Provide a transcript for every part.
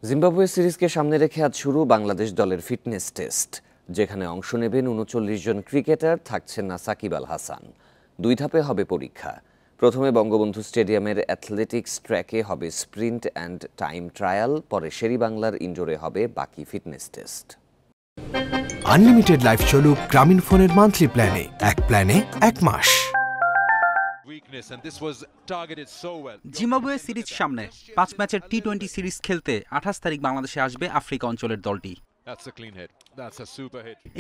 Zimbabwe সিরিজকে সামনে রেখে আজ শুরু বাংলাদেশ দলের ফিটনেস টেস্ট, যেখানে অংশ নেবেন ৩৯ জন ক্রিকেটার, থাকছেন না সাকিব আল হাসান। ২ ধাপে হবে পরীক্ষা। প্রথমে বঙ্গবন্ধু স্টেডিয়ামের অ্যাথলেটিক্স ট্র্যাকে হবে স্প্রিন্ট অ্যান্ড টাইম ট্রায়াল, পরে শেরেবাংলার ইনডোরে হবে বাকি ফিটনেস টেস্ট। আনলিমিটেড লাইফ চলুক গ্রামীণ ফোনের মান্থলি প্ল্যানে, এক প্ল্যানে ১ মাস। জিম্বাবুয়ে সিরিজ সামনে ৫ ম্যাচের টি-20 সিরিজ খেলতে ২৮ তারিখ বাংলাদেশে আসবে আফ্রিকা অঞ্চলের দলটি।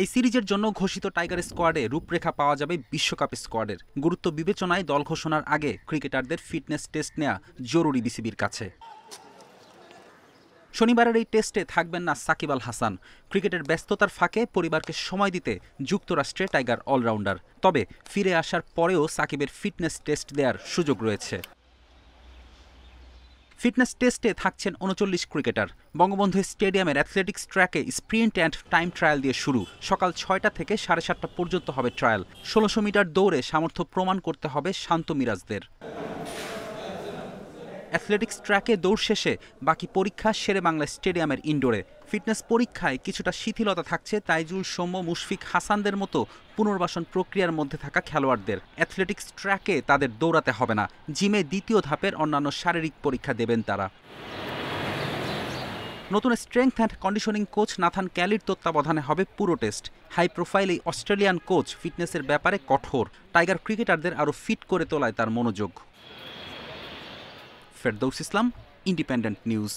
এই সিরিজের জন্য ঘোষিত টাইগার স্কোয়াডে রূপরেখা পাওয়া যাবে বিশ্বকাপ স্কোয়াডের। গুরুত্ব বিবেচনায় দল ঘোষণার আগে ক্রিকেটারদের ফিটনেস টেস্ট নেওয়া জরুরি বিসিবির কাছে। শনিবারের এই টেস্টে থাকবেন না সাকিব আল হাসান। ক্রিকেটের ব্যস্ততার ফাঁকে পরিবারকে সময় দিতে যুক্তরাষ্ট্রে টাইগার অলরাউন্ডার। তবে ফিরে আসার পরেও সাকিবের ফিটনেস টেস্ট দেওয়ার সুযোগ রয়েছে। ফিটনেস টেস্টে থাকছেন ৩৯ ক্রিকেটার। বঙ্গবন্ধু স্টেডিয়ামের অ্যাথলেটিক্স ট্র্যাকে স্প্রিন্ট অ্যান্ড টাইম ট্রায়াল দিয়ে শুরু। সকাল ৬টা থেকে ৭:৩০ পর্যন্ত হবে ট্রায়াল। ১৬০০ মিটার দৌড়ে সামর্থ্য প্রমাণ করতে হবে শান্ত মিরাজদের। অ্যাথলেটিক্স ট্র্যাকে দৌড় শেষে বাকি পরীক্ষা শেরেবাংলা স্টেডিয়ামের ইনডোরে। ফিটনেস পরীক্ষায় কিছুটা শিথিলতা থাকছে তাইজুল, সৌম্য, মুশফিক, হাসানদের মতো পুনর্বাসন প্রক্রিয়ার মধ্যে থাকা খেলোয়াড়দের। অ্যাথলেটিক্স ট্র্যাকে তাদের দৌড়াতে হবে না। জিমে দ্বিতীয় ধাপের অন্যান্য শারীরিক পরীক্ষা দেবেন তারা। নতুন strength and conditioning coach Nathan ক্যালির তত্ত্বাবধানে হবে পুরো টেস্ট। হাই প্রোফাইল এই অস্ট্রেলিয়ান কোচ ফিটনেসের ব্যাপারে কঠোর। টাইগার ক্রিকেটারদের আরও ফিট করে তোলায় তার মনোযোগ। ফেরদৌস ইসলাম, ইন্ডিপেন্ডেন্ট নিউজ।